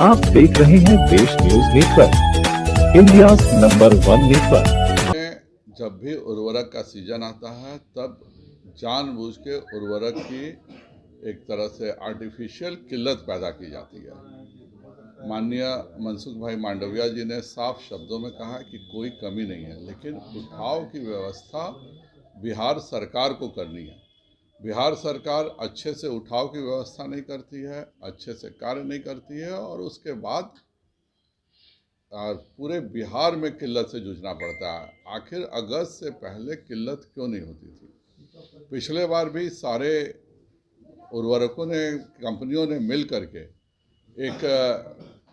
आप देख रहे हैं देश news network, India number 1 network. जब भी उर्वरक का सीजन आता है तब जानबूझ के उर्वरक की एक तरह से आर्टिफिशियल किल्लत पैदा की जाती है। माननीय मनसुख भाई मांडविया जी ने साफ शब्दों में कहा कि कोई कमी नहीं है, लेकिन उठाव की व्यवस्था बिहार सरकार को करनी है। बिहार सरकार अच्छे से उठाव की व्यवस्था नहीं करती है, अच्छे से कार्य नहीं करती है और उसके बाद पूरे बिहार में किल्लत से जूझना पड़ता है। आखिर अगस्त से पहले किल्लत क्यों नहीं होती थी? पिछले बार भी सारे उर्वरकों ने, कंपनियों ने मिल करके एक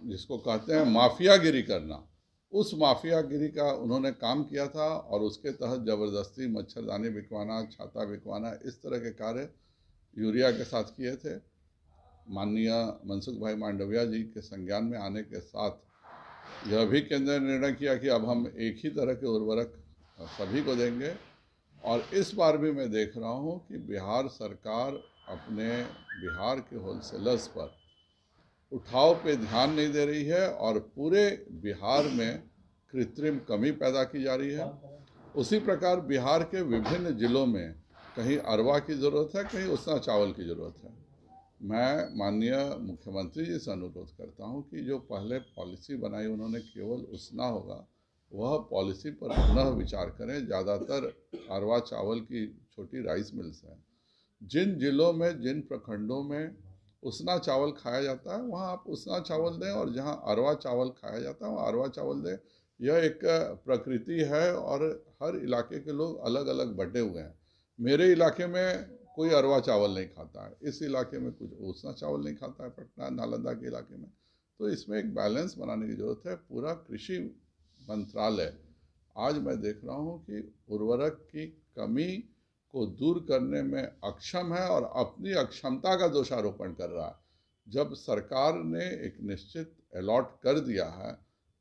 जिसको कहते हैं माफियागिरी करना, उस माफियागिरी का उन्होंने काम किया था और उसके तहत ज़बरदस्ती मच्छरदानी बिकवाना, छाता बिकवाना, इस तरह के कार्य यूरिया के साथ किए थे। माननीय मनसुख भाई मांडविया जी के संज्ञान में आने के साथ यह भी केंद्र ने निर्णय किया कि अब हम एक ही तरह के उर्वरक सभी को देंगे। और इस बार भी मैं देख रहा हूँ कि बिहार सरकार अपने बिहार के होलसेलर्स पर उठाव पे ध्यान नहीं दे रही है और पूरे बिहार में कृत्रिम कमी पैदा की जा रही है। उसी प्रकार बिहार के विभिन्न जिलों में कहीं अरवा की ज़रूरत है, कहीं उसना चावल की ज़रूरत है। मैं माननीय मुख्यमंत्री जी से अनुरोध करता हूं कि जो पहले पॉलिसी बनाई उन्होंने केवल उसना होगा, वह पॉलिसी पर पुनः विचार करें। ज़्यादातर अरवा चावल की छोटी राइस मिल्स हैं। जिन जिलों में, जिन प्रखंडों में उसना चावल खाया जाता है वहाँ आप उसना चावल दें, और जहाँ अरवा चावल खाया जाता है वहाँ अरवा चावल दें। यह एक प्रकृति है और हर इलाके के लोग अलग अलग बटे हुए हैं। मेरे इलाके में कोई अरवा चावल नहीं खाता है, इस इलाके में कुछ उसना चावल नहीं खाता है, पटना नालंदा के इलाके में। तो इसमें एक बैलेंस बनाने की ज़रूरत है। पूरा कृषि मंत्रालय आज मैं देख रहा हूँ कि उर्वरक की कमी को दूर करने में अक्षम है और अपनी अक्षमता का दोषारोपण कर रहा है। जब सरकार ने एक निश्चित अलॉट कर दिया है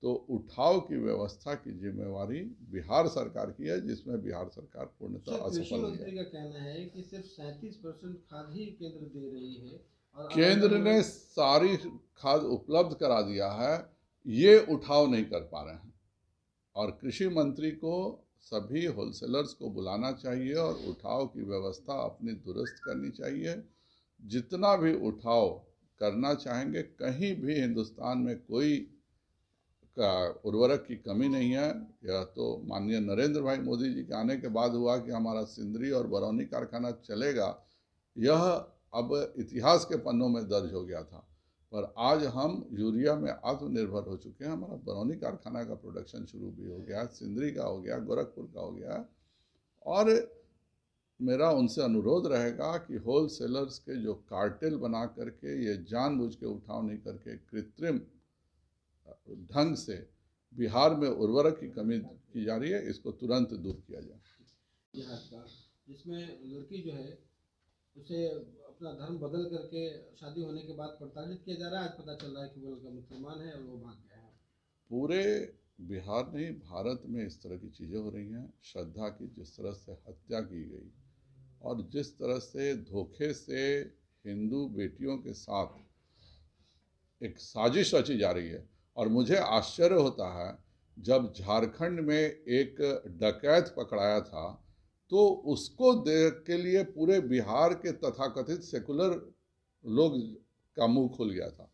तो उठाव की व्यवस्था की जिम्मेवारी बिहार सरकार की है, जिसमें बिहार सरकार पूर्णतः असफल हुई है। मंत्री का कहना है कि सिर्फ 37% खाद ही केंद्र दे रही है और केंद्र ने सारी खाद उपलब्ध करा दिया है, ये उठाव नहीं कर पा रहे हैं। और कृषि मंत्री को सभी होलसेलर्स को बुलाना चाहिए और उठाव की व्यवस्था अपनी दुरुस्त करनी चाहिए। जितना भी उठाव करना चाहेंगे, कहीं भी हिंदुस्तान में कोई उर्वरक की कमी नहीं है। यह तो माननीय नरेंद्र भाई मोदी जी के आने के बाद हुआ कि हमारा सिंदरी और बरौनी कारखाना चलेगा, यह अब इतिहास के पन्नों में दर्ज हो गया था। पर आज हम यूरिया में आत्मनिर्भर हो चुके हैं। हमारा बरौनी कारखाना का प्रोडक्शन शुरू भी हो गया, सिंदरी का हो गया, गोरखपुर का हो गया। और मेरा उनसे अनुरोध रहेगा कि होल सेलर्स के जो कार्टेल बना करके ये जानबूझ के उठाव नहीं करके कृत्रिम ढंग से बिहार में उर्वरक की कमी की जा रही है, इसको तुरंत दूर किया जाए। जिसमें लड़की जो है उसे अपना धर्म बदल करके शादी होने के बाद प्रताड़ित किया जा रहा है। आज पता चल रहा है कि वो लड़का मुसलमान है और वो भाग गया है। पूरे बिहार नहीं, भारत में इस तरह की चीज़ें हो रही हैं। श्रद्धा की जिस तरह से हत्या की गई और जिस तरह से धोखे से हिंदू बेटियों के साथ एक साजिश रची जा रही है। और मुझे आश्चर्य होता है, जब झारखंड में एक डकैत पकड़ाया था तो उसको देख के लिए पूरे बिहार के तथाकथित सेकुलर लोग का मुंह खुल गया था।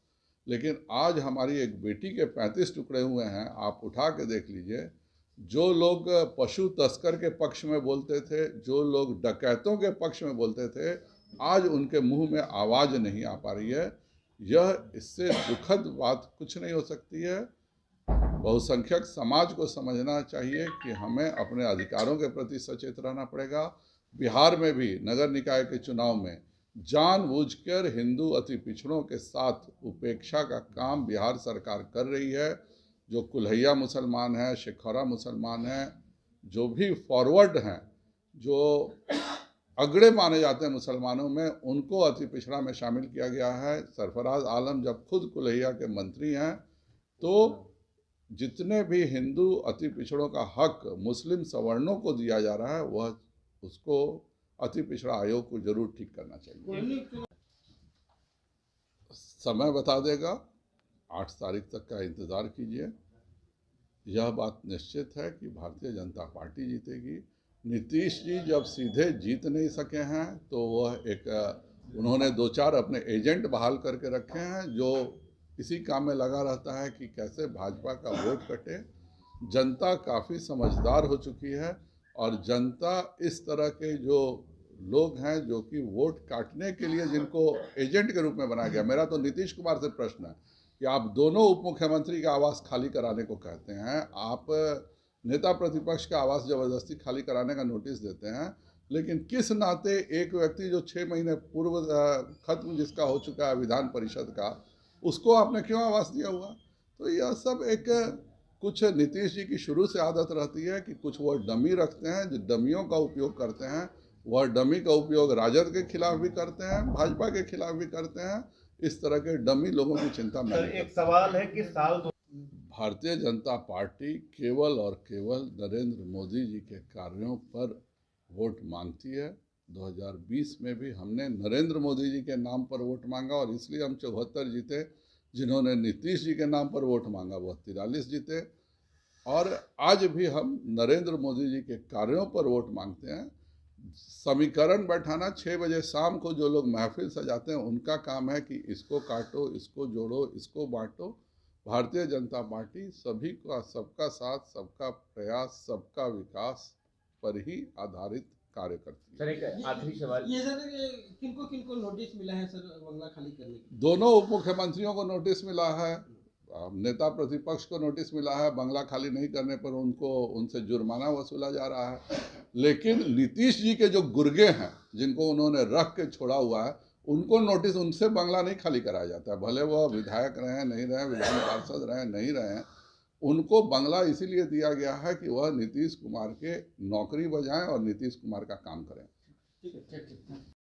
लेकिन आज हमारी एक बेटी के 35 टुकड़े हुए हैं। आप उठा के देख लीजिए, जो लोग पशु तस्कर के पक्ष में बोलते थे, जो लोग डकैतों के पक्ष में बोलते थे, आज उनके मुंह में आवाज़ नहीं आ पा रही है। यह इससे दुखद बात कुछ नहीं हो सकती है। बहुसंख्यक समाज को समझना चाहिए कि हमें अपने अधिकारों के प्रति सचेत रहना पड़ेगा। बिहार में भी नगर निकाय के चुनाव में जानबूझकर हिंदू अति पिछड़ों के साथ उपेक्षा का काम बिहार सरकार कर रही है। जो कुल्हैया मुसलमान हैं, शेखौरा मुसलमान हैं, जो भी फॉरवर्ड हैं, जो अगड़े माने जाते हैं मुसलमानों में, उनको अति पिछड़ा में शामिल किया गया है। सरफराज आलम जब खुद कुल्हैया के मंत्री हैं, तो जितने भी हिंदू अति पिछड़ों का हक मुस्लिम सवर्णों को दिया जा रहा है, वह उसको अति पिछड़ा आयोग को जरूर ठीक करना चाहिए। समय बता देगा। 8 तारीख तक का इंतज़ार कीजिए। यह बात निश्चित है कि भारतीय जनता पार्टी जीतेगी। नीतीश जी जब सीधे जीत नहीं सके हैं तो वह उन्होंने 2-4 अपने एजेंट बहाल करके रखे हैं जो इसी काम में लगा रहता है कि कैसे भाजपा का वोट कटे। जनता काफ़ी समझदार हो चुकी है और जनता इस तरह के जो लोग हैं जो कि वोट काटने के लिए जिनको एजेंट के रूप में बनाया गया। मेरा तो नीतीश कुमार से प्रश्न है कि आप दोनों उप मुख्यमंत्री का आवास खाली कराने को कहते हैं, आप नेता प्रतिपक्ष का आवास ज़बरदस्ती खाली कराने का नोटिस देते हैं, लेकिन किस नाते एक व्यक्ति जो 6 महीने पूर्व खत्म जिसका हो चुका है विधान परिषद का, उसको आपने क्यों आवास दिया हुआ? तो यह सब कुछ नीतीश जी की शुरू से आदत रहती है कि कुछ वो डमी रखते हैं, जो डमियों का उपयोग करते हैं। वह डमी का उपयोग राजद के खिलाफ भी करते हैं, भाजपा के खिलाफ भी करते हैं। इस तरह के डमी लोगों की चिंता में एक सवाल है कि भारतीय जनता पार्टी केवल और केवल नरेंद्र मोदी जी के कार्यों पर वोट मांगती है। 2020 में भी हमने नरेंद्र मोदी जी के नाम पर वोट मांगा और इसलिए हम 74 जीते। जिन्होंने नीतीश जी के नाम पर वोट मांगा वह 43 जीते। और आज भी हम नरेंद्र मोदी जी के कार्यों पर वोट मांगते हैं। समीकरण बैठाना 6 बजे शाम को जो लोग महफिल सजाते हैं उनका काम है कि इसको काटो, इसको जोड़ो, इसको बांटो। भारतीय जनता पार्टी सभी का सबका साथ, सबका प्रयास, सबका विकास पर ही आधारित कार्य करती है। सर एक आखिरी सवाल, ये सर किनको नोटिस मिला है सर बंगला खाली करने की? दोनों उप मुख्यमंत्रियों को नोटिस मिला है, नेता प्रतिपक्ष को नोटिस मिला है। बंगला खाली नहीं करने पर उनसे जुर्माना वसूला जा रहा है। लेकिन नीतीश जी के जो गुर्गे हैं जिनको उन्होंने रख के छोड़ा हुआ है उनको नोटिस, उनसे बंगला नहीं खाली कराया जाता है। भले वह विधायक रहे नहीं रहे, विधान पार्षद रहे नहीं रहे, उनको बंगला इसीलिए दिया गया है कि वह नीतीश कुमार के नौकरी बजाएं और नीतीश कुमार का काम करें। ठीक है।